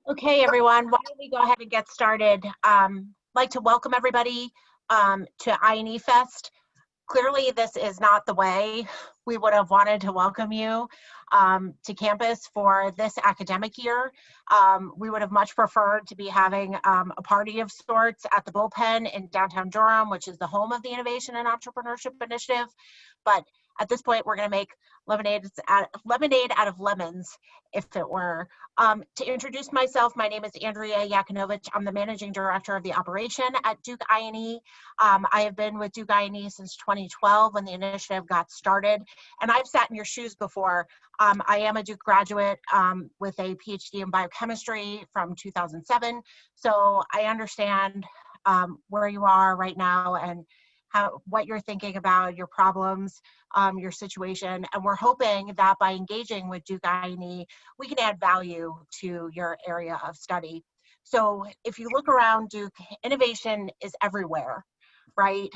Okay, everyone, why don't we go ahead and get started? I'd like to welcome everybody to INE Fest. Clearly, this is not the way we would have wanted to welcome you to campus for this academic year. We would have much preferred to be having a party of sorts at the Bullpen in downtown Durham, which is the home of the Innovation and Entrepreneurship Initiative. But at this point, we're going to make lemonade out of lemons, if it were. To introduce myself, my name is Andrea Yakinovich. I'm the Managing Director of the operation at Duke INE. I have been with Duke INE since 2012 when the initiative got started, and I've sat in your shoes before. I am a Duke graduate with a PhD in biochemistry from 2007, so I understand where you are right now and what you're thinking about, your problems, your situation, and we're hoping that by engaging with Duke INE, we can add value to your area of study. So if you look around Duke, innovation is everywhere, right?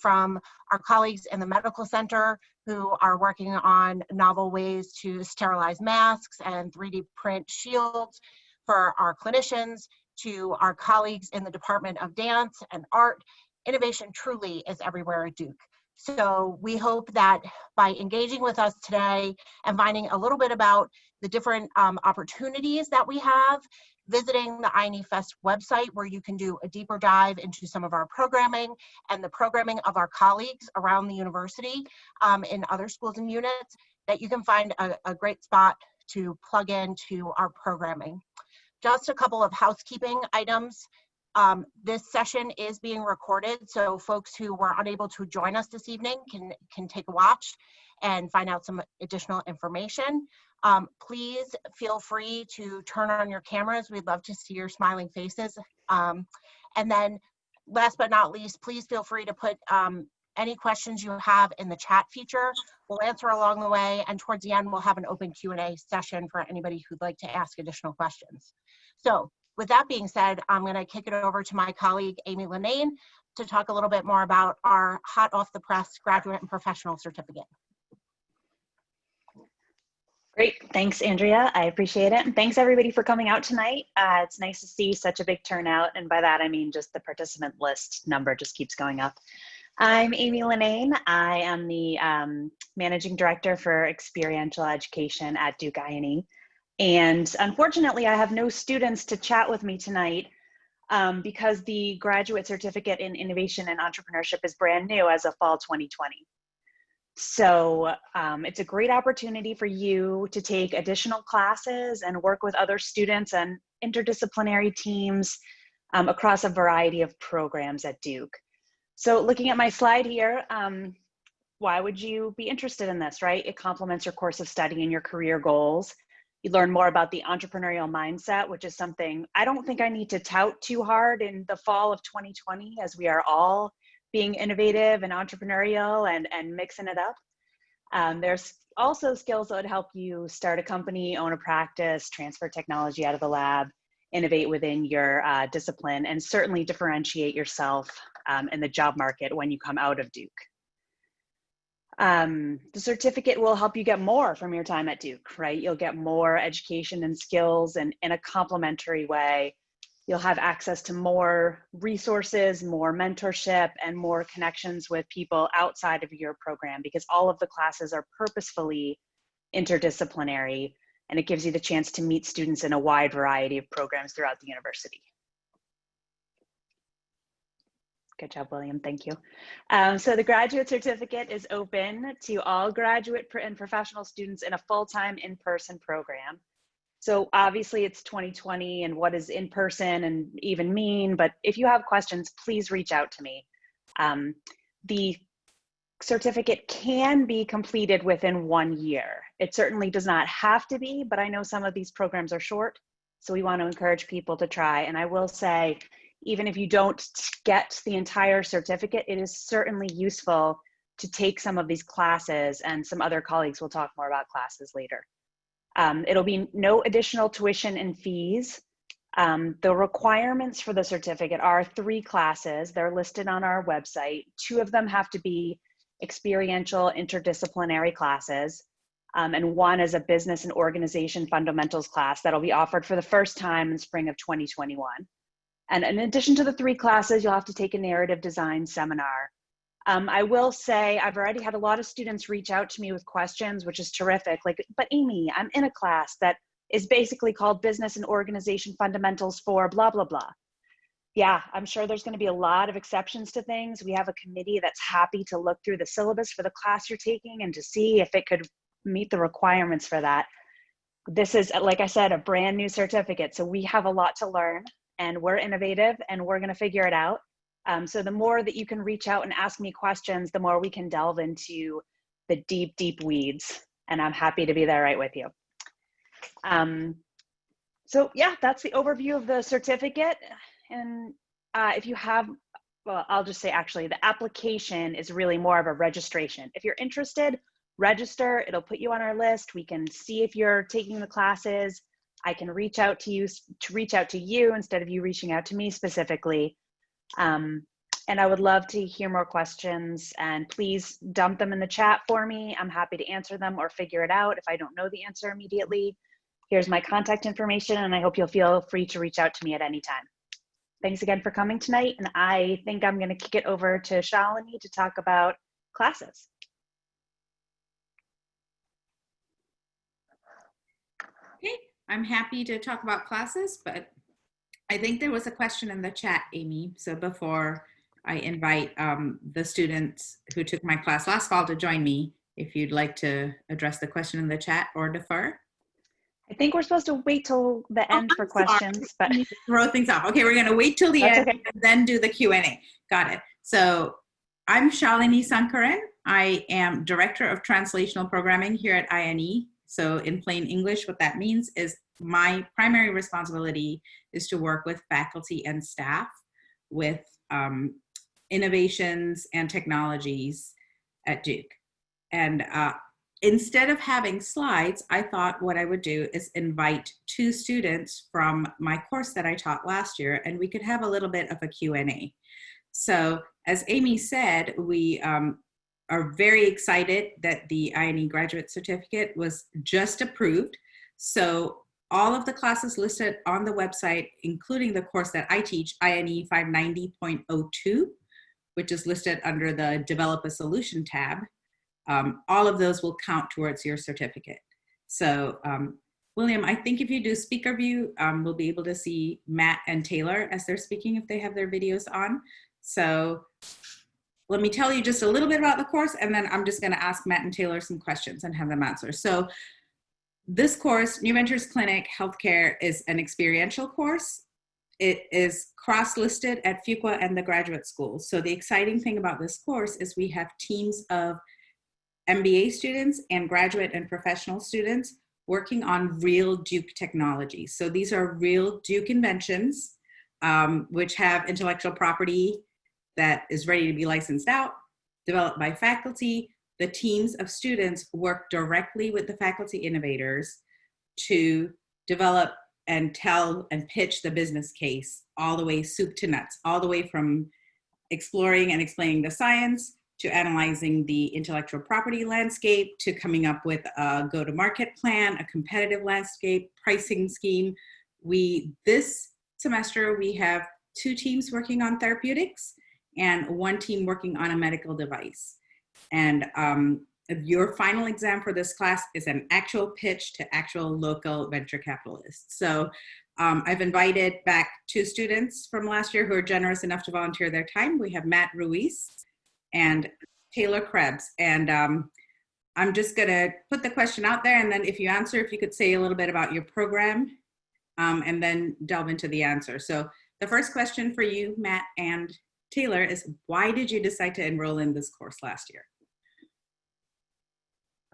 From our colleagues in the medical center who are working on novel ways to sterilize masks and 3D print shields, for our clinicians, to our colleagues in the Department of Dance and Art. Innovation truly is everywhere at Duke. So we hope that by engaging with us today and finding a little bit about the different opportunities that we have, visiting the INE Fest website where you can do a deeper dive into some of our programming and the programming of our colleagues around the university in other schools and units, that you can find a great spot to plug into our programming. Just a couple of housekeeping items. This session is being recorded, so folks who were unable to join us this evening can take a watch and find out some additional information. Please feel free to turn on your cameras. We'd love to see your smiling faces. And then last but not least, please feel free to put any questions you have in the chat feature. We'll answer along the way, and towards the end, we'll have an open Q&A session for anybody who'd like to ask additional questions. So with that being said, I'm going to kick it over to my colleague, Amy Linane, to talk a little bit more about our hot off the press graduate and professional certificate. Great, thanks Andrea, I appreciate it. And thanks everybody for coming out tonight. It's nice to see such a big turnout, and by that I mean just the participant list number just keeps going up. I'm Amy Linane. I am the Managing Director for Experiential Education at Duke INE. And unfortunately, I have no students to chat with me tonight because the graduate certificate in innovation and entrepreneurship is brand new as of fall 2020. So it's a great opportunity for you to take additional classes and work with other students and interdisciplinary teams across a variety of programs at Duke. So looking at my slide here, why would you be interested in this, right? It complements your course of study and your career goals. You learn more about the entrepreneurial mindset, which is something I don't think I need to tout too hard in the fall of 2020, as we are all being innovative and entrepreneurial and mixing it up. There's also skills that would help you start a company, own a practice, transfer technology out of the lab, innovate within your discipline, and certainly differentiate yourself in the job market when you come out of Duke. The certificate will help you get more from your time at Duke, right? You'll get more education and skills, and in a complementary way. You'll have access to more resources, more mentorship, and more connections with people outside of your program, because all of the classes are purposefully interdisciplinary, and it gives you the chance to meet students in a wide variety of programs throughout the university. Good job, William, thank you. So the graduate certificate is open to all graduate and professional students in a full-time in-person program. So obviously it's 2020 and what does in-person and even mean, but if you have questions, please reach out to me. The certificate can be completed within 1 year. It certainly does not have to be, but I know some of these programs are short, so we want to encourage people to try. And I will say, even if you don't get the entire certificate, it is certainly useful to take some of these classes, and some other colleagues will talk more about classes later. It'll be no additional tuition and fees. The requirements for the certificate are 3 classes. They're listed on our website. 2 of them have to be experiential interdisciplinary classes. and one is a business and organization fundamentals class that'll be offered for the first time in spring of 2021. And in addition to the 3 classes, you'll have to take a narrative design seminar. I will say I've already had a lot of students reach out to me with questions, which is terrific. Like, but Amy, I'm in a class that is basically called Business and Organization Fundamentals for blah, blah, blah. Yeah, I'm sure there's going to be a lot of exceptions to things. We have a committee that's happy to look through the syllabus for the class you're taking and to see if it could meet the requirements for that. This is, like I said, a brand new certificate. So we have a lot to learn, and we're innovative, and we're going to figure it out. So the more that you can reach out and ask me questions, the more we can delve into the deep, deep weeds. And I'm happy to be there right with you. So yeah, that's the overview of the certificate. And if you have, well, I'll just say actually the application is really more of a registration. If you're interested, register, it'll put you on our list. We can see if you're taking the classes. I can reach out to you instead of you reaching out to me specifically. And I would love to hear more questions, and please dump them in the chat for me. I'm happy to answer them or figure it out if I don't know the answer immediately. Here's my contact information, and I hope you'll feel free to reach out to me at any time. Thanks again for coming tonight, and I think I'm going to kick it over to Shalini to talk about classes. Okay, I'm happy to talk about classes, but I think there was a question in the chat, Amy. So before I invite the students who took my class last fall to join me, if you'd like to address the question in the chat or defer. I think we're supposed to wait till the end for questions, but throw things off. Okay, we're going to wait till the end okay. and then do the Q&A. Got it. So I'm Shalini Sankaran. I am Director of Translational Programming here at INE. So in plain English, what that means is my primary responsibility is to work with faculty and staff with innovations and technologies at Duke. And instead of having slides, I thought what I would do is invite 2 students from my course that I taught last year, and we could have a little bit of a Q&A. So as Amy said, we are very excited that the INE graduate certificate was just approved. So all of the classes listed on the website, including the course that I teach, INE 590.02, which is listed under the Develop a Solution tab, all of those will count towards your certificate. So William, I think if you do speaker view, we'll be able to see Matt and Taylor as they're speaking if they have their videos on. So let me tell you just a little bit about the course, and then I'm just going to ask Matt and Taylor some questions and have them answer. So this course, New Ventures Clinic Healthcare, is an experiential course. It is cross-listed at Fuqua and the graduate school. So the exciting thing about this course is we have teams of MBA students and graduate and professional students working on real Duke technology. So these are real Duke inventions, which have intellectual property that is ready to be licensed out, developed by faculty. The teams of students work directly with the faculty innovators to develop and tell and pitch the business case all the way soup to nuts, all the way from exploring and explaining the science to analyzing the intellectual property landscape to coming up with a go-to-market plan, a competitive landscape, pricing scheme. This semester, we have 2 teams working on therapeutics and 1 team working on a medical device. And your final exam for this class is an actual pitch to actual local venture capitalists. So I've invited back 2 students from last year who are generous enough to volunteer their time. We have Matt Ruiz and Taylor Krebs. And I'm just gonna put the question out there, and then if you answer, if you could say a little bit about your program, and then delve into the answer. So the first question for you, Matt and Taylor, is why did you decide to enroll in this course last year?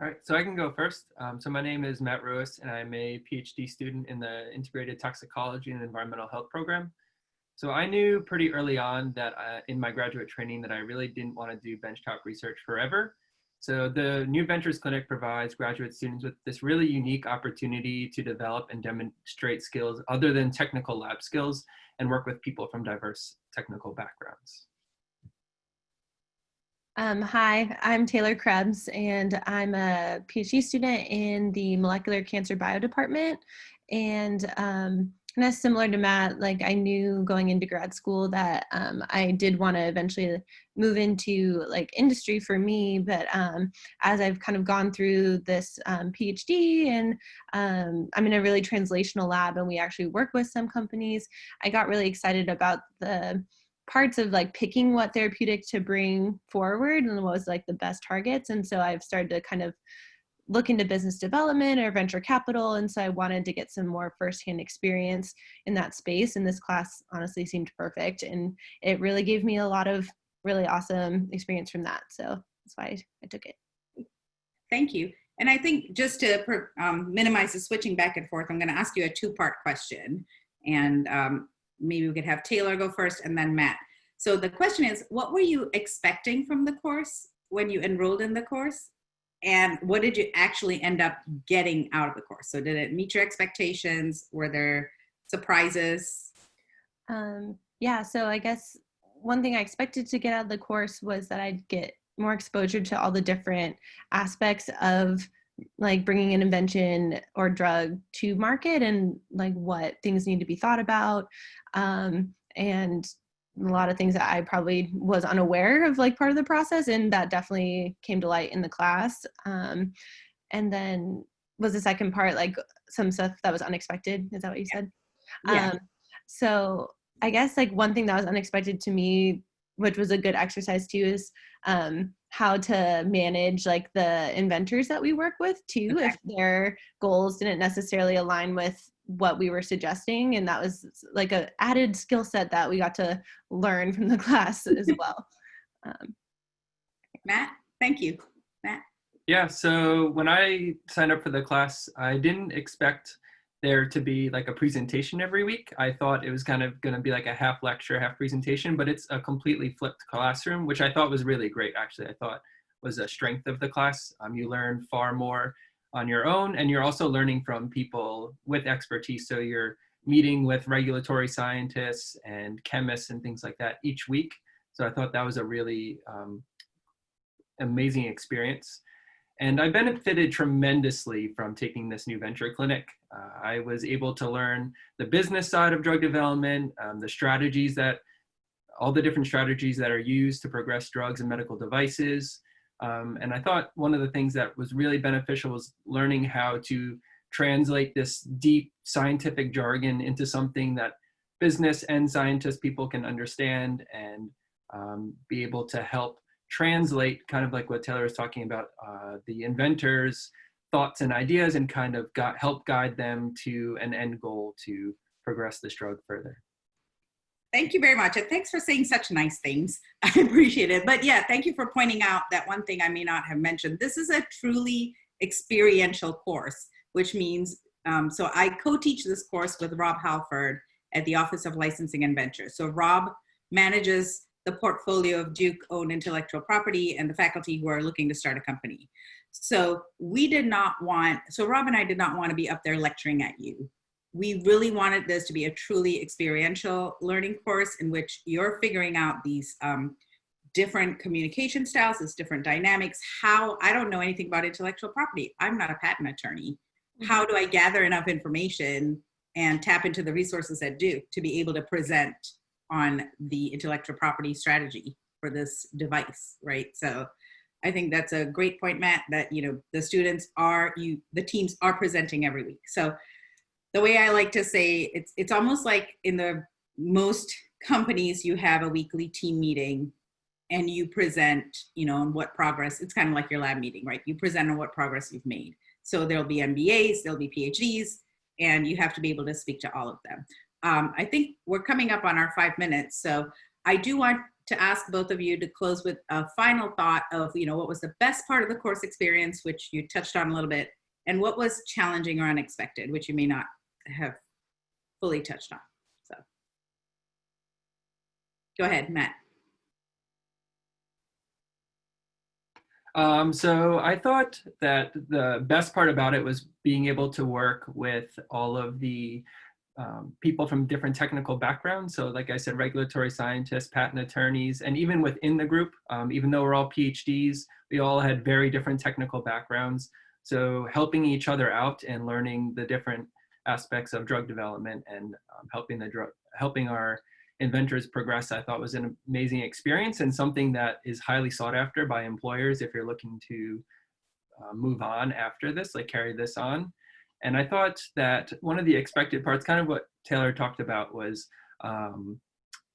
All right, so I can go first. So my name is Matt Ruiz, and I'm a PhD student in the Integrated Toxicology and Environmental Health program. So I knew pretty early on that in my graduate training that I really didn't want to do benchtop research forever. So the New Ventures Clinic provides graduate students with this really unique opportunity to develop and demonstrate skills other than technical lab skills and work with people from diverse technical backgrounds. Hi, I'm Taylor Krebs, and I'm a PhD student in the molecular cancer bio department. And kind of similar to Matt, like I knew going into grad school that I did want to eventually move into like industry for me. But as I've kind of gone through this PhD and I'm in a really translational lab and we actually work with some companies, I got really excited about the parts of like picking what therapeutic to bring forward and what was like the best targets. And so I've started to kind of look into business development or venture capital. And so I wanted to get some more firsthand experience in that space. And this class honestly seemed perfect. And it really gave me a lot of really awesome experience from that. So that's why I took it. Thank you. And I think just to minimize the switching back and forth, I'm going to ask you a two-part question. And maybe we could have Taylor go first and then Matt. So the question is, what were you expecting from the course when you enrolled in the course? And what did you actually end up getting out of the course? So did it meet your expectations? Were there surprises? Yeah, so I guess one thing I expected to get out of the course was that I'd get more exposure to all the different aspects of like bringing an invention or drug to market and like what things need to be thought about. And a lot of things that I probably was unaware of like part of the process, and that definitely came to light in the class. And then was the second part like some stuff that was unexpected? Is that what you said? Yeah. So I guess like one thing that was unexpected to me, which was a good exercise too, is how to manage like the inventors that we work with too, Okay. if their goals didn't necessarily align with what we were suggesting. And that was like an added skill set that we got to learn from the class as well. Matt, thank you. Matt? Yeah, so when I signed up for the class, I didn't expect there to be like a presentation every week. I thought it was kind of going to be like a half lecture, half presentation, but it's a completely flipped classroom, which I thought was really great, actually. I thought was a strength of the class. You learn far more on your own, and you're also learning from people with expertise. So you're meeting with regulatory scientists and chemists and things like that each week. So I thought that was a really amazing experience. And I benefited tremendously from taking this new venture clinic. I was able to learn the business side of drug development, the strategies that, all the different strategies that are used to progress drugs and medical devices. And I thought one of the things that was really beneficial was learning how to translate this deep scientific jargon into something that business and scientist people can understand and be able to help translate, kind of like what Taylor was talking about, the inventors' thoughts and ideas, and kind of help guide them to an end goal to progress this drug further. Thank you very much. And thanks for saying such nice things. I appreciate it. But yeah, thank you for pointing out that one thing I may not have mentioned. This is a truly experiential course, which means, so I co-teach this course with Rob Halford at the Office of Licensing and Ventures. So Rob manages the portfolio of Duke-owned intellectual property and the faculty who are looking to start a company. So Rob and I did not want to be up there lecturing at you. We really wanted this to be a truly experiential learning course in which you're figuring out these different communication styles, these different dynamics. How, I don't know anything about intellectual property. I'm not a patent attorney. How do I gather enough information and tap into the resources at Duke to be able to present on the intellectual property strategy for this device, right? So I think that's a great point, Matt, that, you know, the the teams are presenting every week. So the way I like to say, it's almost like in the most companies, you have a weekly team meeting and you present, you know, on what progress, it's kind of like your lab meeting, right? You present on what progress you've made. So there'll be MBAs, there'll be PhDs, and you have to be able to speak to all of them. I think we're coming up on our 5 minutes. So I do want to ask both of you to close with a final thought of, you know, what was the best part of the course experience, which you touched on a little bit, and what was challenging or unexpected, which you may not have fully touched on. So go ahead, Matt. So I thought that the best part about it was being able to work with all of the people from different technical backgrounds. So like I said, regulatory scientists, patent attorneys, and even within the group, even though we're all PhDs, we all had very different technical backgrounds. So helping each other out and learning the different aspects of drug development and helping our inventors progress, I thought was an amazing experience and something that is highly sought after by employers if you're looking to move on after this, like carry this on. And I thought that one of the expected parts, kind of what Taylor talked about, was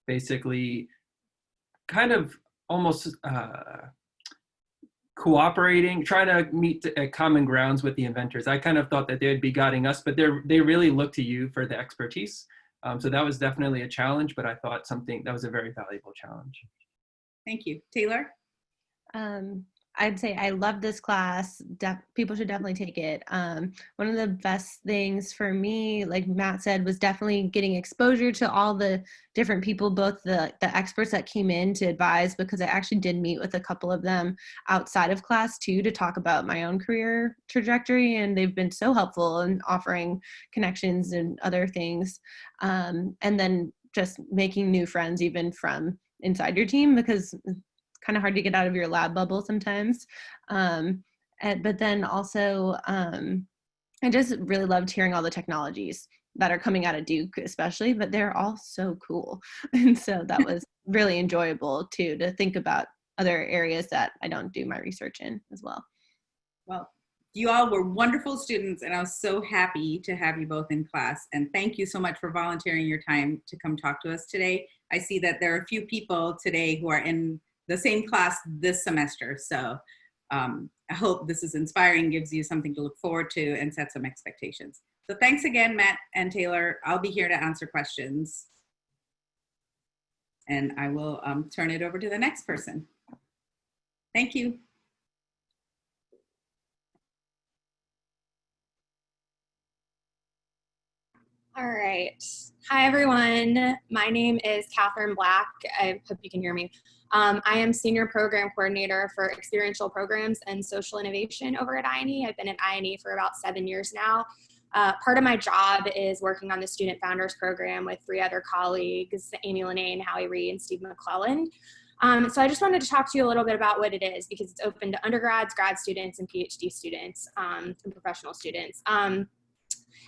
basically kind of almost cooperating, trying to meet common grounds with the inventors. I kind of thought that they would be guiding us, but they really look to you for the expertise. So that was definitely a challenge, but I thought that was a very valuable challenge. Thank you. Taylor? I'd say I love this class. People should definitely take it. One of the best things for me, like Matt said, was definitely getting exposure to all the different people, both the experts that came in to advise, because I actually did meet with a couple of them outside of class too, to talk about my own career trajectory. And they've been so helpful in offering connections and other things. And then just making new friends, even from inside your team, because kind of hard to get out of your lab bubble sometimes. But then also, I just really loved hearing all the technologies that are coming out of Duke, especially, but they're all so cool. And so that was really enjoyable too, to think about other areas that I don't do my research in as well. Well, you all were wonderful students, and I was so happy to have you both in class. And thank you so much for volunteering your time to come talk to us today. I see that there are a few people today who are in the same class this semester. So I hope this is inspiring, gives you something to look forward to, and set some expectations. So thanks again, Matt and Taylor. I'll be here to answer questions. And I will turn it over to the next person. Thank you. All right. Hi, everyone. My name is Catherine Black. I hope you can hear me. I am Senior Program Coordinator for Experiential Programs and Social Innovation over at INE. I've been at INE for about 7 years now. Part of my job is working on the Student Founders Program with 3 other colleagues, Amy Linnane, Howie Ree, and Steve McClellan. So I just wanted to talk to you a little bit about what it is, because it's open to undergrads, grad students, and PhD students, and professional students.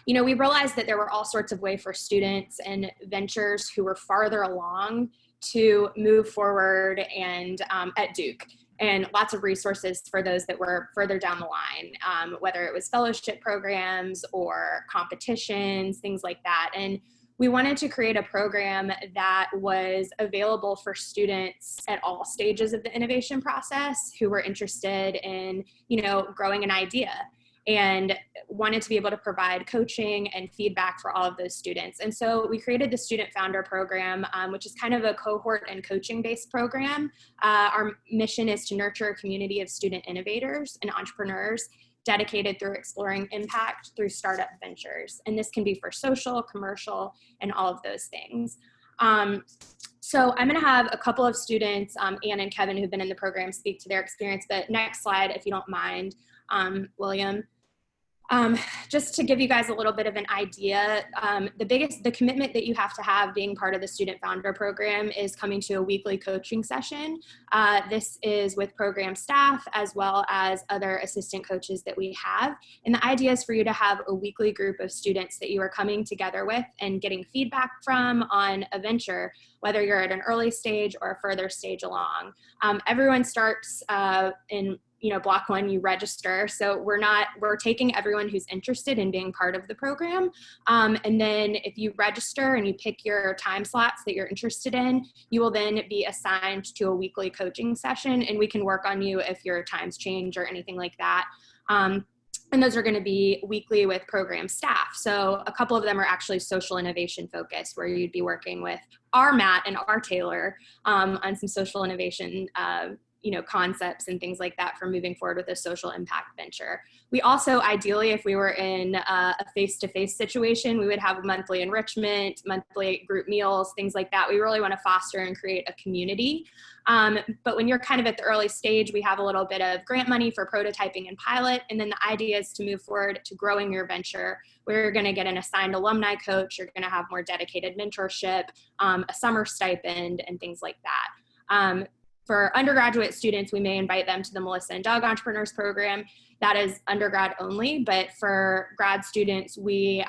You know, we realized that there were all sorts of ways for students and ventures who were farther along to move forward and at Duke, and lots of resources for those that were further down the line, whether it was fellowship programs or competitions, things like that. And we wanted to create a program that was available for students at all stages of the innovation process who were interested in, you know, growing an idea, and wanted to be able to provide coaching and feedback for all of those students. And so we created the Student Founder Program, which is kind of a cohort and coaching based program. Our mission is to nurture a community of student innovators and entrepreneurs dedicated through exploring impact through startup ventures. And this can be for social, commercial, and all of those things. So I'm going to have a couple of students, Anne and Kevin, who've been in the program, speak to their experience. But next slide, if you don't mind, William. Just to give you guys a little bit of an idea, the commitment that you have to have being part of the Student Founder Program is coming to a weekly coaching session. This is with program staff as well as other assistant coaches that we have. And the idea is for you to have a weekly group of students that you are coming together with and getting feedback from on a venture, whether you're at an early stage or a further stage along. Everyone starts in block 1, you register. So we're taking everyone who's interested in being part of the program. And then if you register and you pick your time slots that you're interested in, you will then be assigned to a weekly coaching session, and we can work on you if your times change or anything like that. And those are going to be weekly with program staff. So a couple of them are actually social innovation focused, where you'd be working with our Matt and our Taylor on some social innovation concepts and things like that for moving forward with a social impact venture. We also, ideally, if we were in a face-to-face situation, we would have monthly enrichment, monthly group meals, things like that. We really want to foster and create a community. But when you're kind of at the early stage, we have a little bit of grant money for prototyping and pilot. And then the idea is to move forward to growing your venture, where you're going to get an assigned alumni coach, you're going to have more dedicated mentorship, a summer stipend, and things like that. For undergraduate students, we may invite them to the Melissa and Doug Entrepreneurs Program. That is undergrad only, but for grad students, we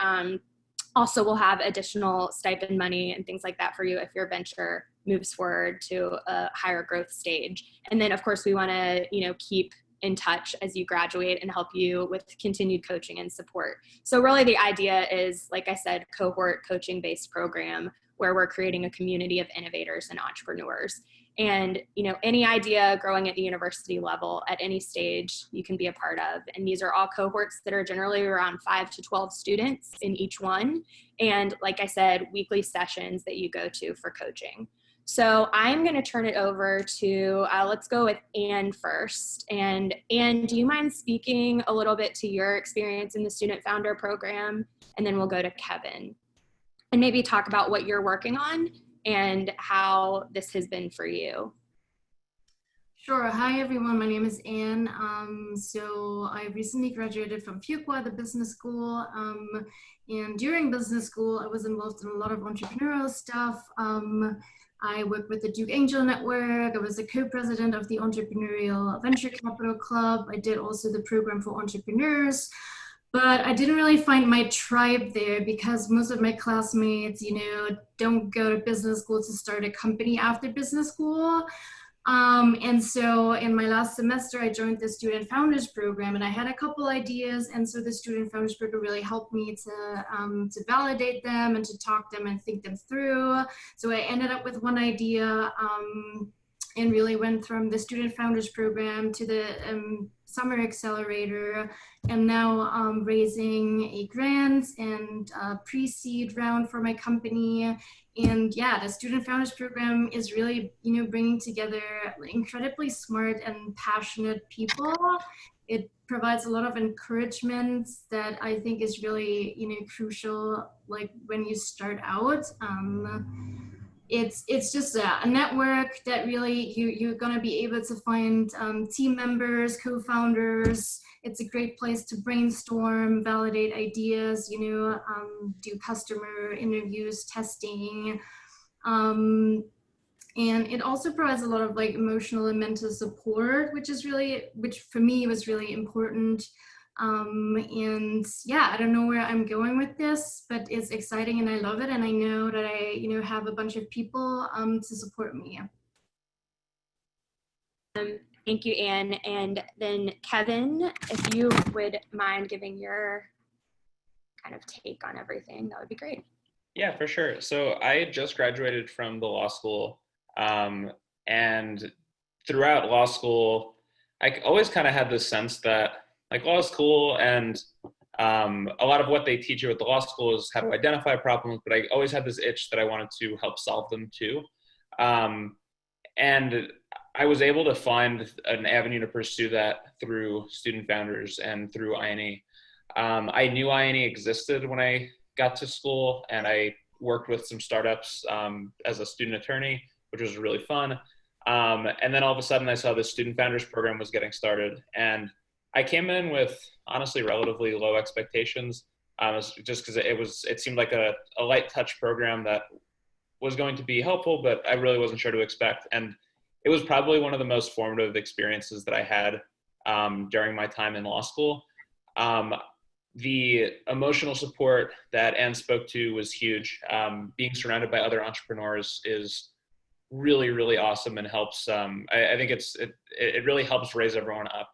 also will have additional stipend money and things like that for you if your venture moves forward to a higher growth stage. And then, of course, we want to, keep in touch as you graduate and help you with continued coaching and support. So really the idea is, like I said, cohort coaching-based program where we're creating a community of innovators and entrepreneurs. And, any idea growing at the university level at any stage you can be a part of. And these are all cohorts that are generally around 5 to 12 students in each one. And like I said, weekly sessions that you go to for coaching. So I'm going to turn it over to, let's go with Anne first. And Anne, do you mind speaking a little bit to your experience in the Student Founder Program? And then we'll go to Kevin. And maybe talk about what you're working on and how this has been for you. Sure. Hi, everyone. My name is Anne. So I recently graduated from Fuqua, the business school. And during business school, I was involved in a lot of entrepreneurial stuff. I worked with the Duke Angel Network. I was the co-president of the Entrepreneurial Venture Capital Club. I did also the program for entrepreneurs. But I didn't really find my tribe there because most of my classmates, don't go to business school to start a company after business school. And so in my last semester, I joined the Student Founders Program and I had a couple ideas. And so the Student Founders Program really helped me to validate them and to talk them and think them through. So I ended up with one idea and really went from the Student Founders Program to the Summer Accelerator, and now raising a grant and a pre-seed round for my company. And yeah, the Student Founders Program is really, bringing together incredibly smart and passionate people. It provides a lot of encouragement that I think is really, crucial, like when you start out. It's just a network that really you're going to be able to find team members, co-founders. It's a great place to brainstorm, validate ideas, do customer interviews, testing. And it also provides a lot of emotional and mental support, which for me was really important. And yeah, I don't know where I'm going with this, but it's exciting and I love it. And I know that I, have a bunch of people to support me. Thank you, Anne. And then Kevin, if you would mind giving your kind of take on everything, that would be great. Yeah, for sure. So I had just graduated from the law school, and throughout law school, I always kind of had this sense that law is cool, and a lot of what they teach you at the law school is how to identify problems, but I always had this itch that I wanted to help solve them too. And I was able to find an avenue to pursue that through Student Founders and through INE. I knew INE existed when I got to school, and I worked with some startups as a student attorney, which was really fun. And then all of a sudden I saw the Student Founders Program was getting started, and I came in with honestly relatively low expectations, just because it seemed like a light touch program that was going to be helpful, but I really wasn't sure to expect. And it was probably one of the most formative experiences that I had during my time in law school. The emotional support that Anne spoke to was huge. Being surrounded by other entrepreneurs is really, really awesome and helps. I think it really helps raise everyone up.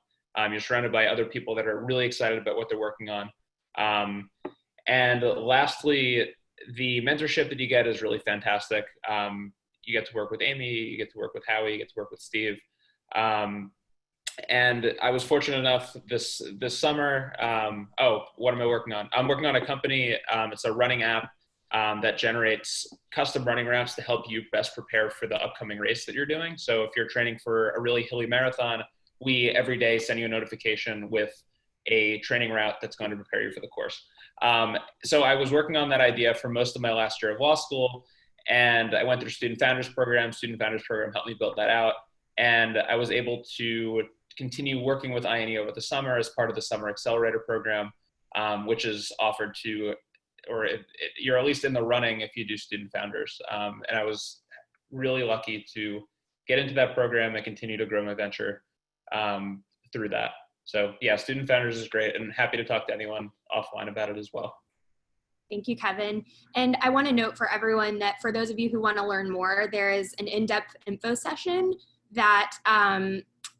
You're surrounded by other people that are really excited about what they're working on. And lastly, the mentorship that you get is really fantastic. You get to work with Amy, you get to work with Howie, you get to work with Steve. And I was fortunate enough this summer. What am I working on? I'm working on a company. It's a running app that generates custom running routes to help you best prepare for the upcoming race that you're doing. So if you're training for a really hilly marathon, we every day send you a notification with a training route that's going to prepare you for the course. So I was working on that idea for most of my last year of law school, and I went through Student Founders Program. Student Founders Program helped me build that out, and I was able to continue working with INE over the summer as part of the Summer Accelerator Program, which is offered to, or you're at least in the running if you do Student Founders. And I was really lucky to get into that program and continue to grow my venture through that. So yeah, Student Founders is great, and happy to talk to anyone offline about it as well. Thank you, Kevin. And I want to note for everyone that for those of you who want to learn more, there is an in-depth info session that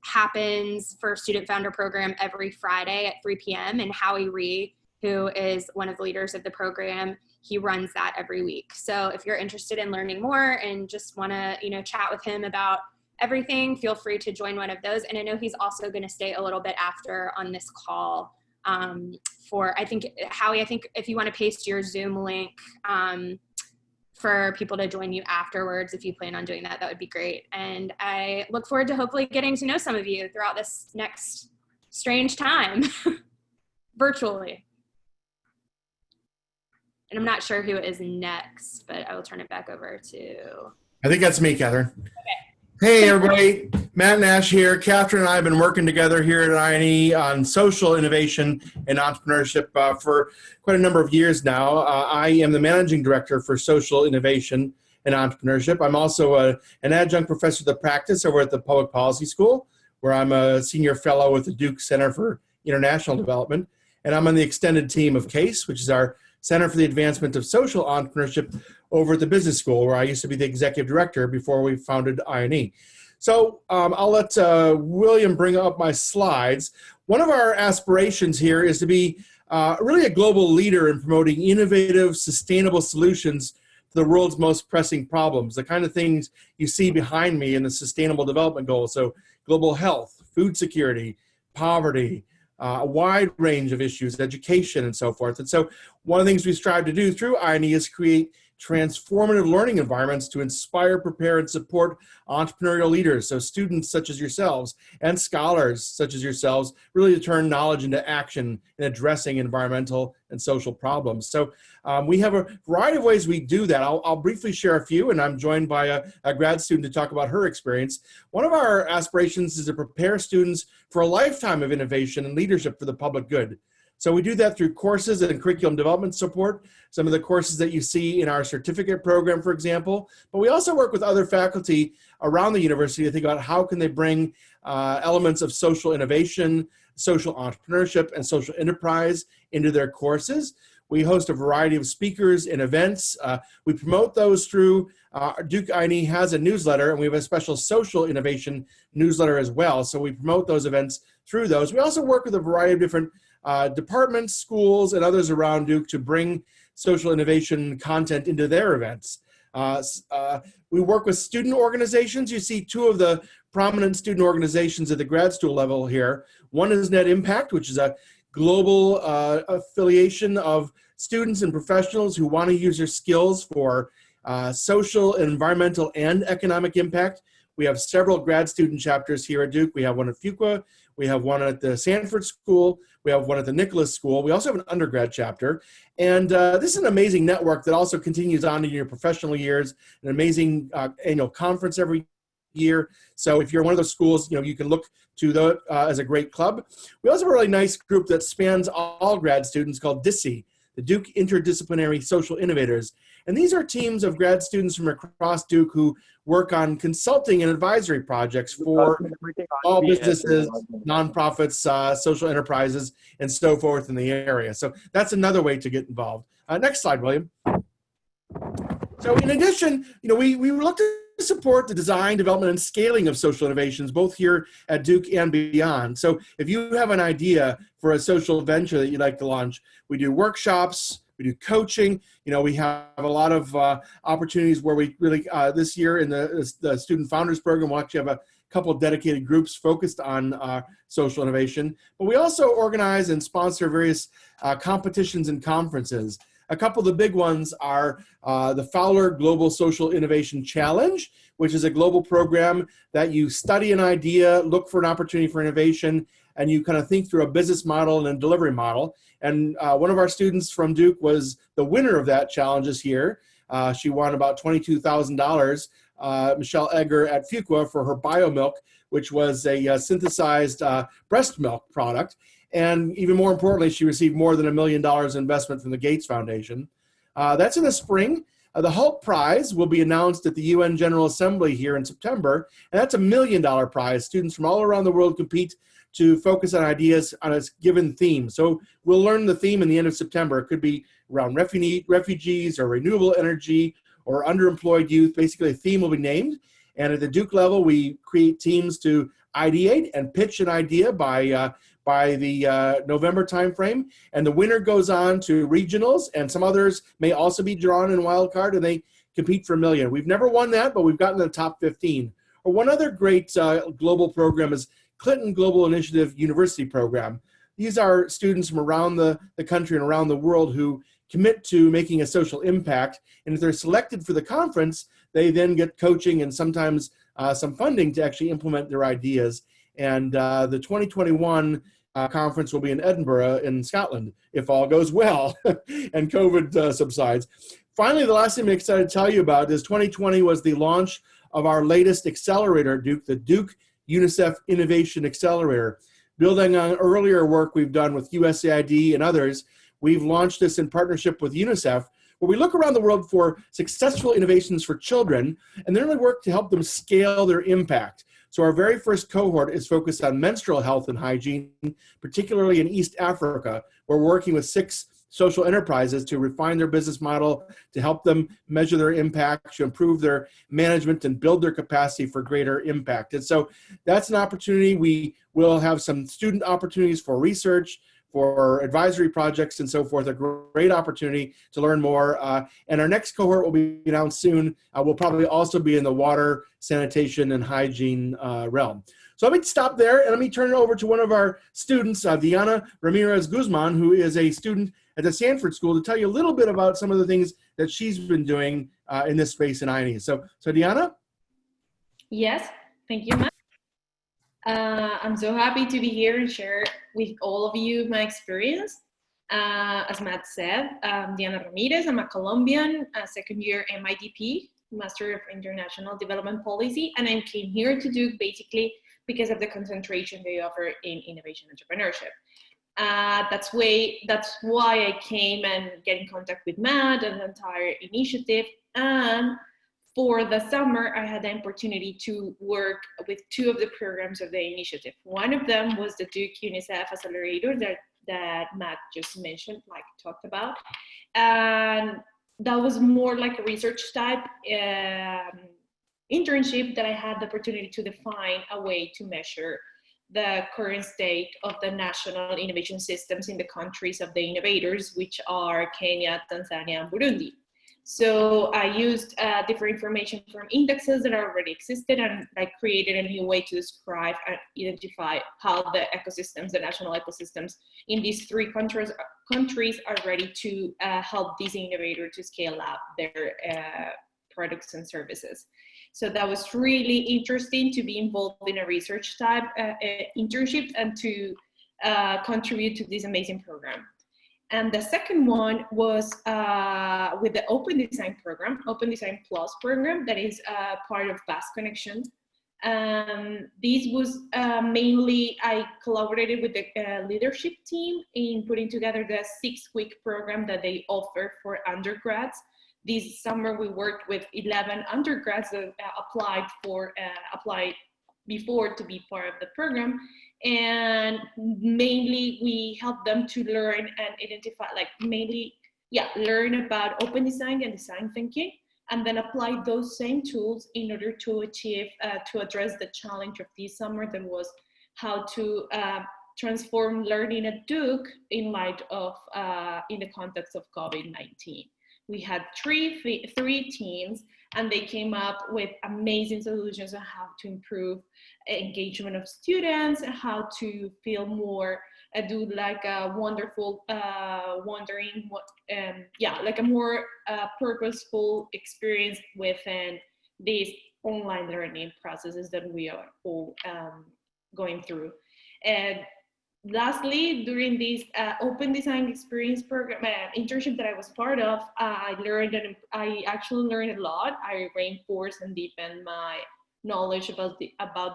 happens for Student Founder Program every Friday at 3 p.m. And Howie Ree, who is one of the leaders of the program, he runs that every week. So if you're interested in learning more and just want to, chat with him about everything, feel free to join one of those. And I know he's also going to stay a little bit after on this call for, I think, Howie, if you want to paste your Zoom link for people to join you afterwards, if you plan on doing that, that would be great. And I look forward to hopefully getting to know some of you throughout this next strange time virtually. And I'm not sure who is next, but I will turn it back over to... I think that's me, Catherine. Okay. Hey, everybody. Matt Nash here. Catherine and I have been working together here at INE on social innovation and entrepreneurship for quite a number of years now. I am the managing director for social innovation and entrepreneurship. I'm also an adjunct professor of the practice over at the Public Policy School, where I'm a senior fellow with the Duke Center for International Development. And I'm on the extended team of CASE, which is our Center for the Advancement of Social Entrepreneurship over at the business school, where I used to be the executive director before we founded INE. So I'll let William bring up my slides. One of our aspirations here is to be really a global leader in promoting innovative, sustainable solutions to the world's most pressing problems, the kind of things you see behind me in the Sustainable Development Goals. So global health, food security, poverty, a wide range of issues, education, and so forth. And so one of the things we strive to do through INE is create transformative learning environments to inspire, prepare, and support entrepreneurial leaders, so students such as yourselves and scholars such as yourselves, really to turn knowledge into action in addressing environmental and social problems. So we have a variety of ways we do that. I'll briefly share a few, and I'm joined by a grad student to talk about her experience. One of our aspirations is to prepare students for a lifetime of innovation and leadership for the public good. So we do that through courses and curriculum development support, some of the courses that you see in our certificate program, for example. But we also work with other faculty around the university to think about how can they bring elements of social innovation, social entrepreneurship, and social enterprise into their courses. We host a variety of speakers and events. We promote those through Duke INE has a newsletter, and we have a special social innovation newsletter as well. So we promote those events through those. We also work with a variety of different departments, schools, and others around Duke to bring social innovation content into their events. We work with student organizations. You see two of the prominent student organizations at the grad school level here. One is Net Impact, which is a global affiliation of students and professionals who want to use their skills for social, environmental, and economic impact. We have several grad student chapters here at Duke. We have one at Fuqua. We have one at the Sanford School. We have one at the Nicholas School. We also have an undergrad chapter. And this is an amazing network that also continues on in your professional years, an amazing annual conference every year. So if you're one of those schools, you can look to that as a great club. We also have a really nice group that spans all grad students called DISI, the Duke Interdisciplinary Social Innovators. And these are teams of grad students from across Duke who work on consulting and advisory projects for all businesses, nonprofits, social enterprises, and so forth in the area. So that's another way to get involved. Next slide, William. So in addition, we look to support the design, development, and scaling of social innovations, both here at Duke and beyond. So if you have an idea for a social venture that you'd like to launch, we do workshops, we do coaching. We have a lot of opportunities where we really, this year in the Student Founders Program, we'll actually have a couple of dedicated groups focused on social innovation. But we also organize and sponsor various competitions and conferences. A couple of the big ones are the Fowler Global Social Innovation Challenge, which is a global program that you study an idea, look for an opportunity for innovation, and you kind of think through a business model and a delivery model. And one of our students from Duke was the winner of that challenge this year. She won about $22,000, Michelle Egger at Fuqua, for her BioMilk, which was a synthesized breast milk product. And even more importantly, she received more than $1 million investment from the Gates Foundation. That's in the spring. The Hope Prize will be announced at the UN General Assembly here in September, and that's $1 million prize. Students from all around the world compete to focus on ideas on a given theme. So we'll learn the theme in the end of September. It could be around refugees or renewable energy or underemployed youth. Basically, a theme will be named. And at the Duke level, we create teams to ideate and pitch an idea by the November timeframe. And the winner goes on to regionals, and some others may also be drawn in wildcard, and they compete for $1 million. We've never won that, but we've gotten to the top 15. Or one other great global program is Clinton Global Initiative University Program. These are students from around the country and around the world who commit to making a social impact. And if they're selected for the conference, they then get coaching and sometimes some funding to actually implement their ideas. And the 2021 conference will be in Edinburgh in Scotland, if all goes well and COVID subsides. Finally, the last thing I'm excited to tell you about is 2020 was the launch of our latest accelerator at Duke, the Duke UNICEF Innovation Accelerator. Building on earlier work we've done with USAID and others, we've launched this in partnership with UNICEF, where we look around the world for successful innovations for children and then really work to help them scale their impact. So our very first cohort is focused on menstrual health and hygiene, particularly in East Africa. We're working with 6 social enterprises to refine their business model, to help them measure their impact, to improve their management and build their capacity for greater impact. And so that's an opportunity. We will have some student opportunities for research, for advisory projects and so forth, a great opportunity to learn more. And our next cohort will be announced soon. We'll probably also be in the water, sanitation, and hygiene realm. So let me stop there and let me turn it over to one of our students, Diana Ramirez Guzman, who is a student at the Sanford School, to tell you a little bit about some of the things that she's been doing in this space in INE. So Diana? Yes, thank you, Matt. I'm so happy to be here and share with all of you my experience. As Matt said, I'm Diana Ramirez. I'm a Colombian second-year MIDP, Master of International Development Policy, and I came here to Duke basically because of the concentration they offer in innovation entrepreneurship. That's why I came and get in contact with Matt and the entire initiative. And for the summer, I had the opportunity to work with 2 of the programs of the initiative. One of them was the Duke UNICEF Accelerator that Matt just mentioned, talked about. And that was more like a research type internship that I had the opportunity to define a way to measure the current state of the national innovation systems in the countries of the innovators, which are Kenya, Tanzania, and Burundi. So I used different information from indexes that already existed, and I created a new way to describe and identify how the ecosystems, the national ecosystems in these 3 countries are ready to help these innovators to scale up their products and services. So that was really interesting to be involved in a research type internship and to contribute to this amazing program. And the second one was with the Open Design program, Open Design Plus program, that is part of Fast Connection. This was mainly, I collaborated with the leadership team in putting together the 6-week program that they offer for undergrads. This summer, we worked with 11 undergrads that applied before to be part of the program. And mainly we help them to learn and identify, learn about open design and design thinking, and then apply those same tools in order to achieve, to address the challenge of this summer, that was how to transform learning at Duke in light of, in the context of COVID-19. We had three teams, and they came up with amazing solutions on how to improve engagement of students, and how to feel more do like a wonderful wondering what like a more purposeful experience within these online learning processes that we are all going through. And lastly, during this open design experience program internship that I was part of, I actually learned a lot. I reinforced and deepened my knowledge about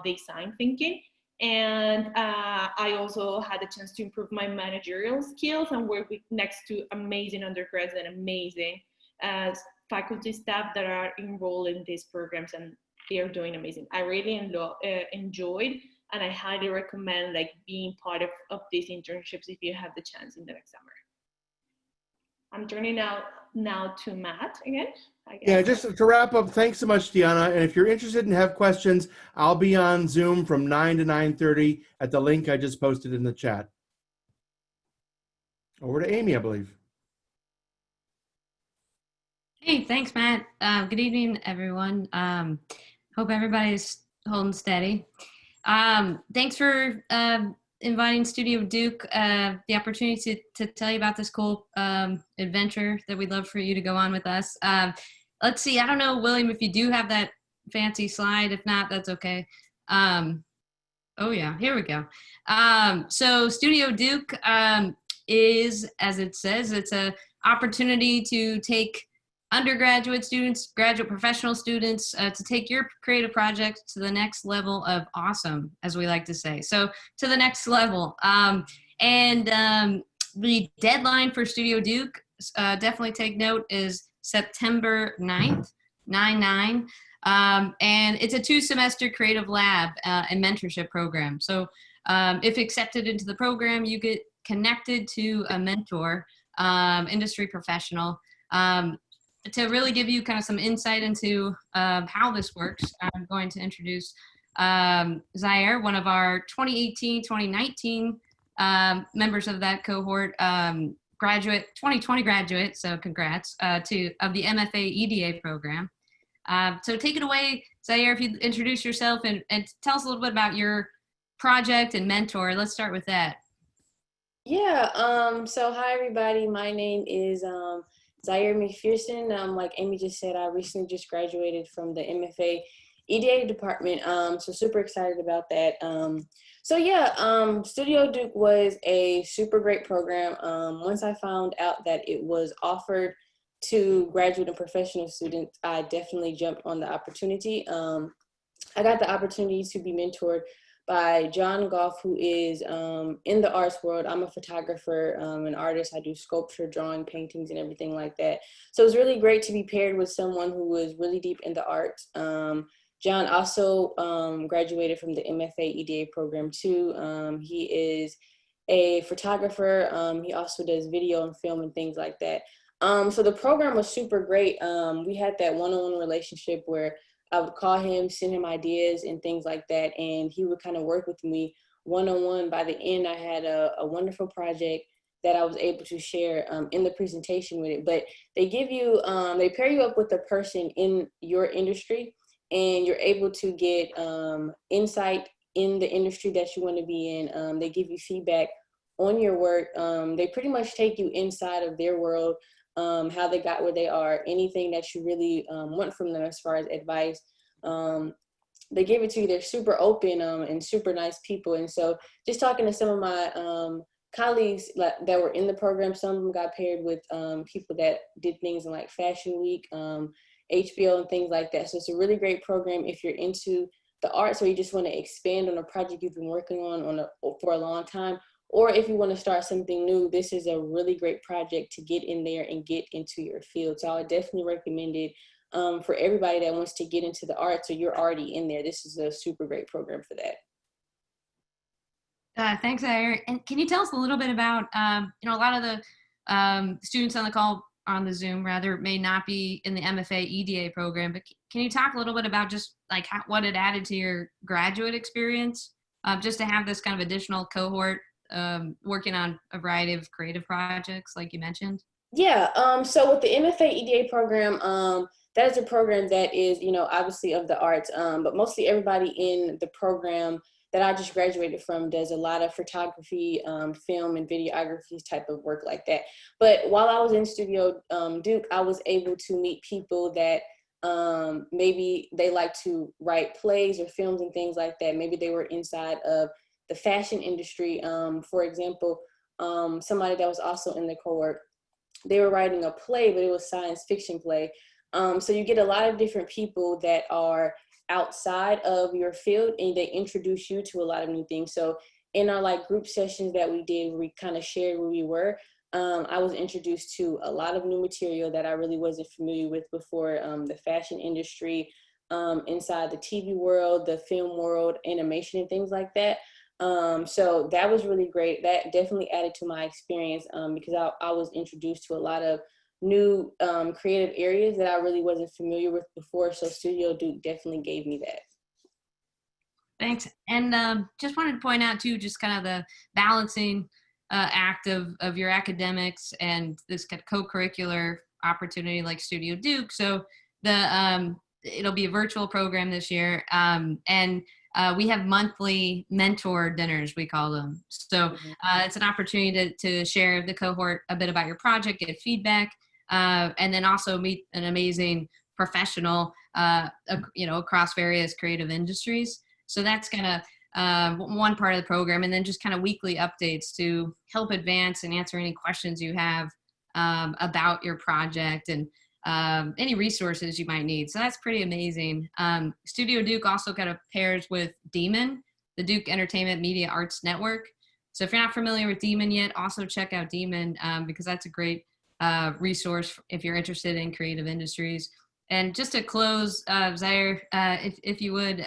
design thinking. And I also had the chance to improve my managerial skills and work with next to amazing undergrads and amazing faculty staff that are enrolled in these programs, and they are doing amazing. I really enjoyed, and I highly recommend like being part of these internships if you have the chance in the next summer. I'm turning out now to Matt again. Yeah, just to wrap up, thanks so much, Diana. And if you're interested and have questions, I'll be on Zoom from 9 to 9:30 at the link I just posted in the chat. Over to Amy, I believe. Hey, thanks, Matt. Good evening, everyone. Hope everybody's holding steady. Thanks for inviting Studio Duke, the opportunity to tell you about this cool adventure that we'd love for you to go on with us. Let's see, I don't know, William, if you do have that fancy slide. If not, that's okay. Oh yeah, here we go. So Studio Duke is, as it says, it's an opportunity to take undergraduate students, graduate professional students, to take your creative project to the next level of awesome, as we like to say. So to the next level. The deadline for Studio Duke, definitely take note, is September 9th, 9/9. And it's a 2-semester creative lab and mentorship program. So if accepted into the program, you get connected to a mentor, industry professional, to really give you kind of some insight into how this works. I'm going to introduce Zaire, one of our 2018-2019 members of that cohort, 2020 graduate, so congrats, of the MFA EDA program. So take it away, Zaire, if you introduce yourself and tell us a little bit about your project and mentor. Let's start with that. Yeah, so hi everybody, my name is Zaire McPherson. Like Amy just said, I recently just graduated from the MFA EDA department, so super excited about that. Studio Duke was a super great program. Once I found out that it was offered to graduate and professional students, I definitely jumped on the opportunity. I got the opportunity to be mentored by John Goff, who is in the arts world. I'm a photographer, an artist. I do sculpture, drawing, paintings, and everything like that. So it was really great to be paired with someone who was really deep in the arts. John also graduated from the MFA EDA program too. He is a photographer. He also does video and film and things like that. So the program was super great. We had that one-on-one relationship where I would call him, send him ideas and things like that, and he would kind of work with me one-on-one. By the end, I had a wonderful project that I was able to share in the presentation with it. But they give you, they pair you up with a person in your industry, and you're able to get insight in the industry that you want to be in. They give you feedback on your work. They pretty much take you inside of their world, how they got where they are, anything that you really want from them as far as advice. They give it to you. They're super open and super nice people. And so just talking to some of my colleagues that were in the program, some of them got paired with people that did things in like Fashion Week, HBO and things like that. So it's a really great program if you're into the arts or you just want to expand on a project you've been working on for a long time. Or if you want to start something new, this is a really great project to get in there and get into your field. So I would definitely recommend it for everybody that wants to get into the arts or you're already in there. This is a super great program for that. Thanks, Zaire. And can you tell us a little bit about, a lot of the students on the call, on the Zoom rather, may not be in the MFA EDA program, but can you talk a little bit about just like what it added to your graduate experience, just to have this kind of additional cohort working on a variety of creative projects like you mentioned? Yeah, so with the MFA EDA program, that is a program that is, obviously of the arts, but mostly everybody in the program that I just graduated from does a lot of photography, film and videography type of work like that. But while I was in Studio Duke, I was able to meet people that maybe they like to write plays or films and things like that. Maybe they were inside of the fashion industry. For example, somebody that was also in the cohort, they were writing a play, but it was a science fiction play. So you get a lot of different people that are outside of your field, and they introduce you to a lot of new things. So in our like group sessions that we did, we kind of shared where we were. I was introduced to a lot of new material that I really wasn't familiar with before, the fashion industry, inside the TV world, the film world, animation and things like that. So that was really great. That definitely added to my experience, because I was introduced to a lot of new creative areas that I really wasn't familiar with before. So Studio Duke definitely gave me that. Thanks. And just wanted to point out too, just kind of the balancing act of your academics and this kind of co-curricular opportunity like Studio Duke. So it'll be a virtual program this year. And we have monthly mentor dinners, we call them. So it's an opportunity to share the cohort a bit about your project, get feedback, and then also meet an amazing professional, across various creative industries. So that's kind of one part of the program, and then just kind of weekly updates to help advance and answer any questions you have about your project and any resources you might need. So that's pretty amazing. Studio Duke also kind of pairs with Demon, the Duke Entertainment Media Arts Network. So if you're not familiar with Demon yet, also check out Demon, because that's a great resource if you're interested in creative industries. And just to close, Zaire, if you would,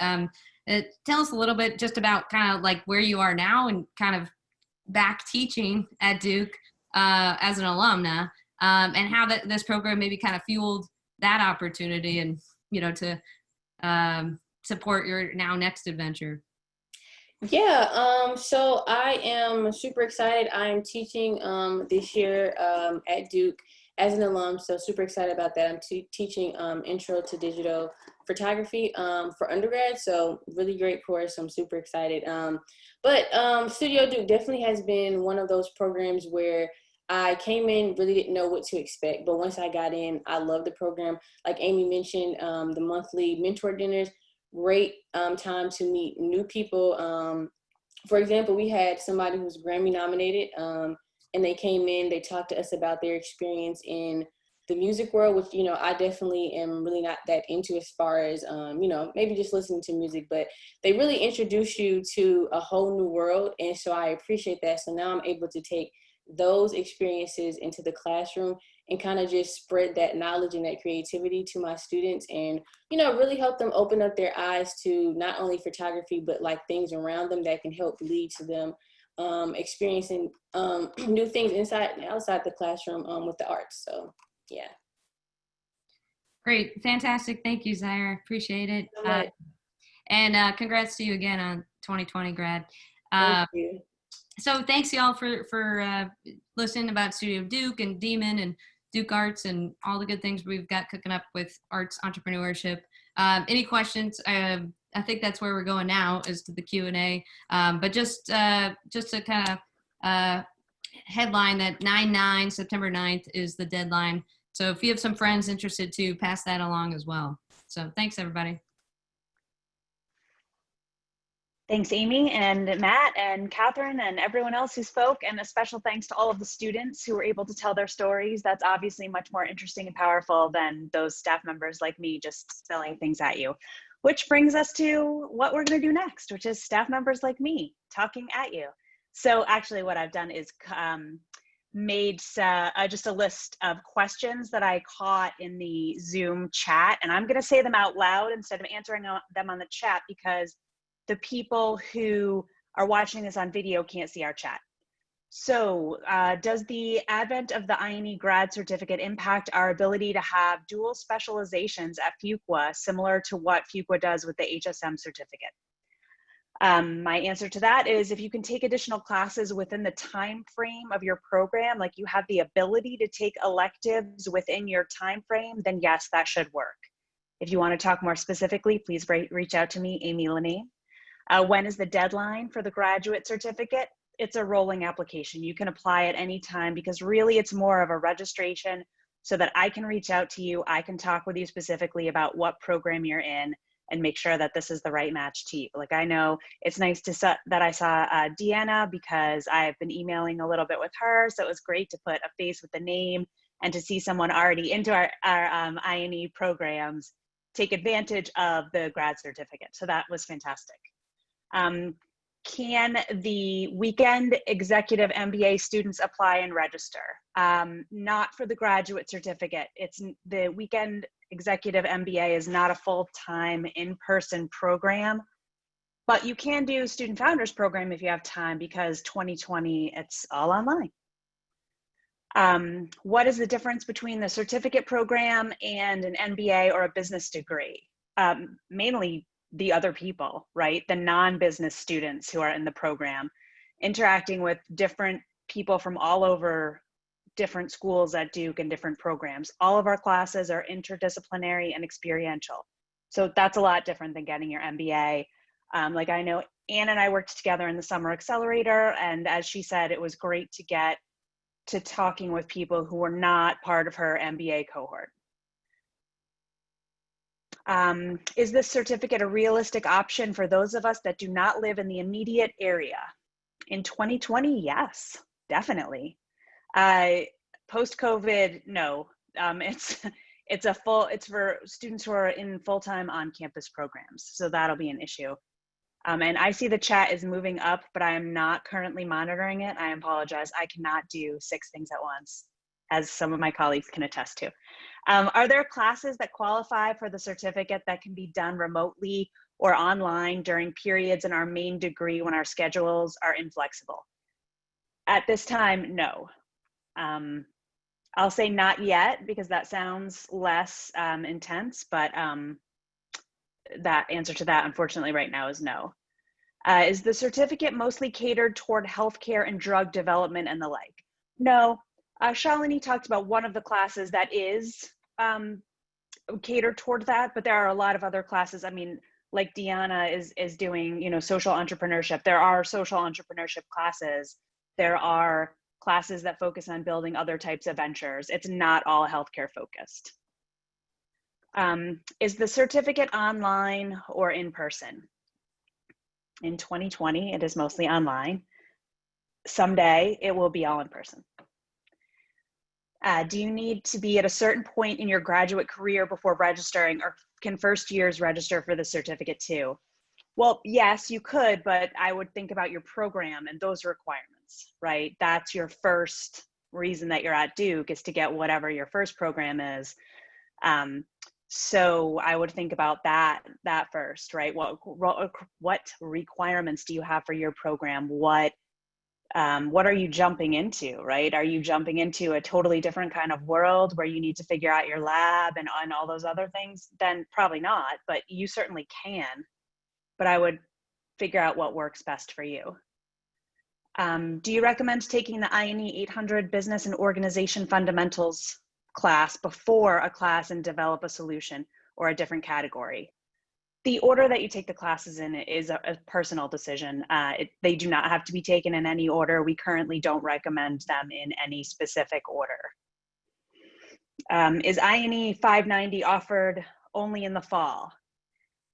tell us a little bit just about kind of like where you are now and kind of back teaching at Duke as an alumna, and how this program maybe kind of fueled that opportunity and, to support your now next adventure. Yeah, so I am super excited. I am teaching this year at Duke as an alum, so super excited about that. I'm teaching Intro to Digital Photography for undergrad, so really great course. I'm super excited. But Studio Duke definitely has been one of those programs where I came in, really didn't know what to expect, but once I got in, I loved the program. Like Amy mentioned, the monthly mentor dinners, great time to meet new people. For example, we had somebody who was Grammy nominated, and they came in, they talked to us about their experience in the music world, which, I definitely am really not that into as far as, maybe just listening to music, but they really introduce you to a whole new world. And so I appreciate that. So now I'm able to take those experiences into the classroom and kind of just spread that knowledge and that creativity to my students, and, really help them open up their eyes to not only photography, but like things around them that can help lead to them experiencing new things inside and outside the classroom with the arts. So, yeah. Great. Fantastic. Thank you, Zaire. Appreciate it. And congrats to you again on 2020 grad. Thank you. So thanks y'all for listening about Studio Duke and Demon and Duke Arts and all the good things we've got cooking up with arts entrepreneurship. Any questions? I think that's where we're going now, is to the Q&A. But just to kind of headline that September 9th is the deadline. So if you have some friends interested too, pass that along as well. So thanks everybody. Thanks, Amy and Matt and Catherine and everyone else who spoke, and a special thanks to all of the students who were able to tell their stories. That's obviously much more interesting and powerful than those staff members like me just spilling things at you. Which brings us to what we're going to do next, which is staff members like me talking at you. So actually what I've done is made just a list of questions that I caught in the Zoom chat, and I'm going to say them out loud instead of answering them on the chat, because the people who are watching this on video can't see our chat. So does the advent of the INE grad certificate impact our ability to have dual specializations at Fuqua, similar to what Fuqua does with the HSM certificate? My answer to that is, if you can take additional classes within the time frame of your program, like you have the ability to take electives within your time frame, then yes, that should work. If you want to talk more specifically, please reach out to me, Amy Lene. When is the deadline for the graduate certificate? It's a rolling application. You can apply at any time because really it's more of a registration so that I can reach out to you. I can talk with you specifically about what program you're in and make sure that this is the right match to you. Like, I know it's nice that I saw Deanna because I've been emailing a little bit with her. So it was great to put a face with the name and to see someone already into our INE programs take advantage of the grad certificate. So that was fantastic. Can the weekend executive MBA students apply and register? Not for the graduate certificate. It's the weekend executive MBA is not a full-time in-person program, but you can do student founders program if you have time because 2020, it's all online. What is the difference between the certificate program and an MBA or a business degree? Mainly the other people, right? The non-business students who are in the program, interacting with different people from all over different schools at Duke and different programs. All of our classes are interdisciplinary and experiential. So that's a lot different than getting your MBA. Like, I know Ann and I worked together in the Summer Accelerator, and as she said, it was great to get to talking with people who were not part of her MBA cohort. Is this certificate a realistic option for those of us that do not live in the immediate area? In 2020, yes, definitely. Post-COVID, no. It's for students who are in full-time on-campus programs, so that'll be an issue. And I see the chat is moving up, but I am not currently monitoring it. I apologize. I cannot do 6 things at once, as some of my colleagues can attest to. Are there classes that qualify for the certificate that can be done remotely or online during periods in our main degree when our schedules are inflexible? At this time, no. I'll say not yet because that sounds less intense, but that answer to that, unfortunately, right now is no. Is the certificate mostly catered toward healthcare and drug development and the like? No. Shalini talked about one of the classes that is catered toward that, but there are a lot of other classes. I mean, like Deanna is doing, social entrepreneurship. There are social entrepreneurship classes. There are classes that focus on building other types of ventures. It's not all healthcare focused. Is the certificate online or in person? In 2020, it is mostly online. Someday, it will be all in person. Do you need to be at a certain point in your graduate career before registering, or can first years register for the certificate too? Well, yes, you could, but I would think about your program and those requirements, right? That's your first reason that you're at Duke, is to get whatever your first program is. So I would think about that first, right? What requirements do you have for your program? What are you jumping into, right? Are you jumping into a totally different kind of world where you need to figure out your lab and all those other things? Then probably not, but you certainly can. But I would figure out what works best for you. Do you recommend taking the INE 800 Business and Organization Fundamentals class before a class and develop a solution or a different category? The order that you take the classes in is a personal decision. They do not have to be taken in any order. We currently don't recommend them in any specific order. Is INE 590 offered only in the fall?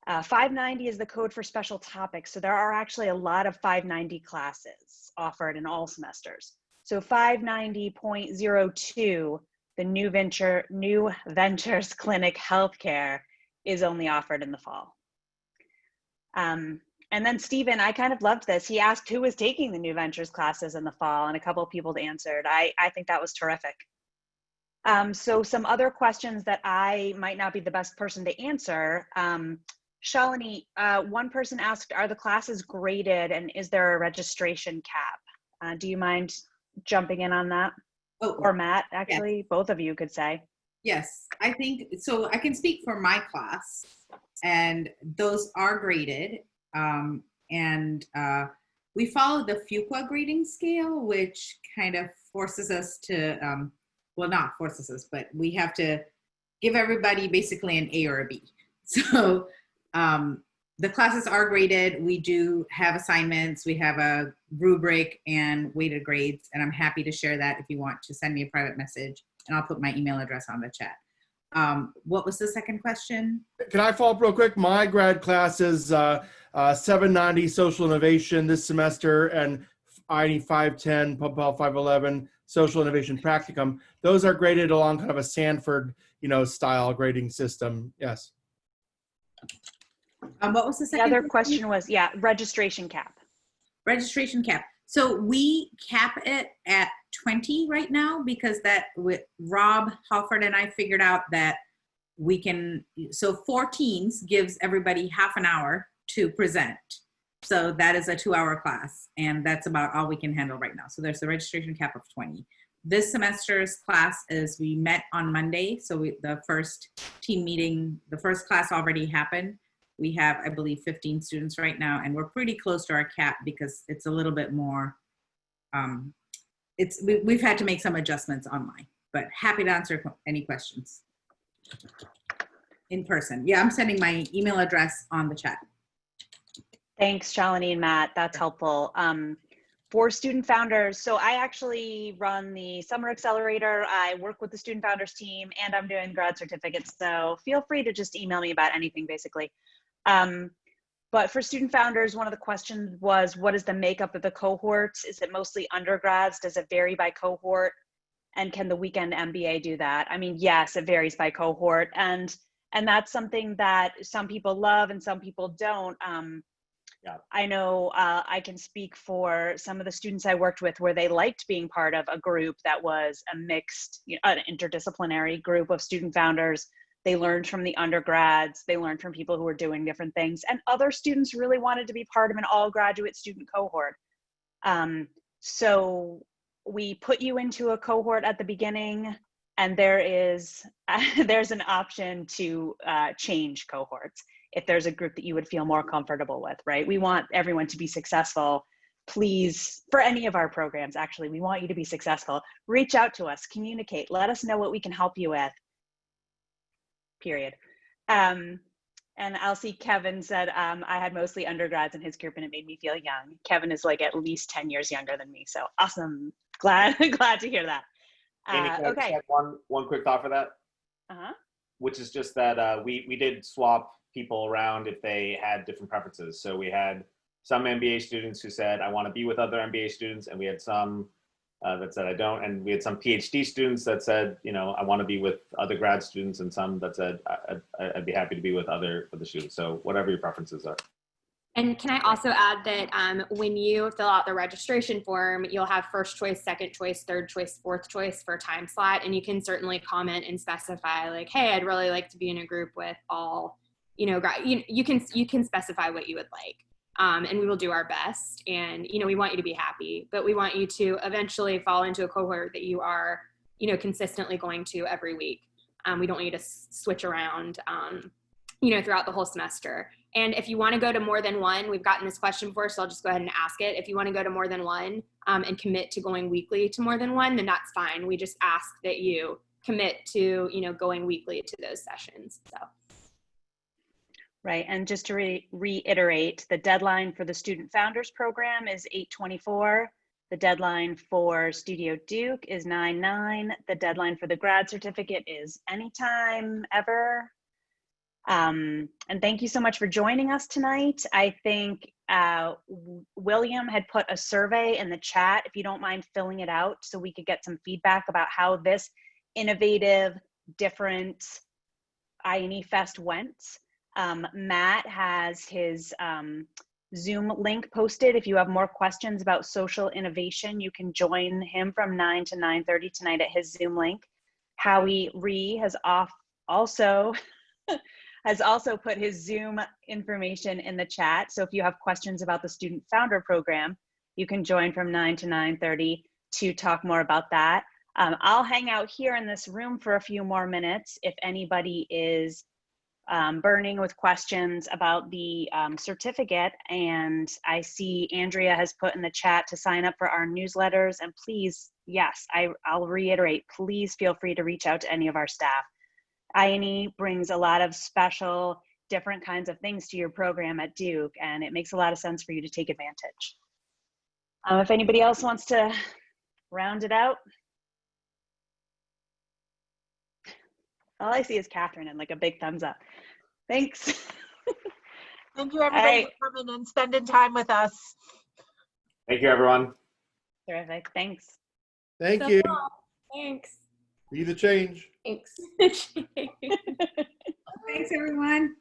590 is the code for special topics. So there are actually a lot of 590 classes offered in all semesters. So 590.02, the New Ventures Clinic Healthcare, is only offered in the fall. And then Stephen, I kind of loved this. He asked who was taking the New Ventures classes in the fall, and a couple of people answered. I think that was terrific. So some other questions that I might not be the best person to answer. Shalini, one person asked, are the classes graded and is there a registration cap? Do you mind jumping in on that? Oh, or Matt, actually, yes. Both of you could say. Yes, I think, so I can speak for my class, and those are graded. We follow the Fuqua grading scale, which kind of forces us to, well, not forces us, but we have to give everybody basically an A or a B. So the classes are graded. We do have assignments. We have a rubric and weighted grades, and I'm happy to share that if you want to send me a private message, and I'll put my email address on the chat. What was the second question? Can I follow up real quick? My grad class is 790 social innovation this semester, and INE 510, PubPel 511, social innovation practicum. Those are graded along kind of a Sanford, style grading system. Yes. What was the The second other question was, yeah, registration cap. Registration cap. So we cap it at 20 right now because that with Rob Halford and I figured out that we can, so 4 teams gives everybody half an hour to present. So that is a 2-hour class, and that's about all we can handle right now. So there's a registration cap of 20. This semester's class is, we met on Monday. So the first team meeting, the first class already happened. We have, I believe, 15 students right now, and we're pretty close to our cap because it's a little bit more, we've had to make some adjustments online, but happy to answer any questions in person. Yeah, I'm sending my email address on the chat. Thanks, Shalini and Matt. That's helpful. For student founders, so I actually run the Summer Accelerator. I work with the student founders team, and I'm doing grad certificates. So feel free to just email me about anything, basically. But for student founders, one of the questions was, what is the makeup of the cohorts? Is it mostly undergrads? Does it vary by cohort? And can the weekend MBA do that? I mean, yes, it varies by cohort. And that's something that some people love and some people don't. I know I can speak for some of the students I worked with where they liked being part of a group that was a mixed, an interdisciplinary group of student founders. They learned from the undergrads, they learned from people who were doing different things, and other students really wanted to be part of an all graduate student cohort. So we put you into a cohort at the beginning, and there's an option to change cohorts if there's a group that you would feel more comfortable with, right? We want everyone to be successful. Please, for any of our programs, actually, we want you to be successful. Reach out to us, communicate, let us know what we can help you with, period. And I'll see Kevin said, I had mostly undergrads in his group and it made me feel young. Kevin is like at least 10 years younger than me. So awesome. Glad to hear that. Amy, can I just Okay. add one quick thought for that? Which is just that we did swap people around if they had different preferences. So we had some MBA students who said, I want to be with other MBA students. And we had some that said, I don't. And we had some PhD students that said, I want to be with other grad students, and some that said, I'd be happy to be with other students. So whatever your preferences are. And can I also add that when you fill out the registration form, you'll have first choice, second choice, third choice, fourth choice for a time slot. And you can certainly comment and specify like, hey, I'd really like to be in a group with all, you can specify what you would like. And we will do our best. And, we want you to be happy, but we want you to eventually fall into a cohort that you are, consistently going to every week. We don't want you to switch around, throughout the whole semester. And if you want to go to more than one, we've gotten this question before, so I'll just go ahead and ask it. If you want to go to more than one and commit to going weekly to more than one, then that's fine. We just ask that you commit to, going weekly to those sessions. So. Right, and just to reiterate, the deadline for the Student Founders Program is 8/24. The deadline for Studio Duke is 9/9. The deadline for the grad certificate is anytime, ever. And thank you so much for joining us tonight. I think William had put a survey in the chat, if you don't mind filling it out so we could get some feedback about how this innovative, different INE Fest went. Matt has his Zoom link posted. If you have more questions about social innovation, you can join him from 9 to 9:30 tonight at his Zoom link. Howie Ree has also put his Zoom information in the chat. So if you have questions about the Student Founder Program, you can join from 9 to 9:30 to talk more about that. I'll hang out here in this room for a few more minutes if anybody is burning with questions about the certificate. And I see Andrea has put in the chat to sign up for our newsletters. And please, yes, I'll reiterate, please feel free to reach out to any of our staff. INE brings a lot of special different kinds of things to your program at Duke, and it makes a lot of sense for you to take advantage. If anybody else wants to round it out. All I see is Catherine and like a big thumbs up. Thanks. Thank you, everybody, for coming and spending time with us. Thank you, everyone. Terrific. Thanks. Thank you. Thanks. Be the change. Thanks. Thanks, everyone.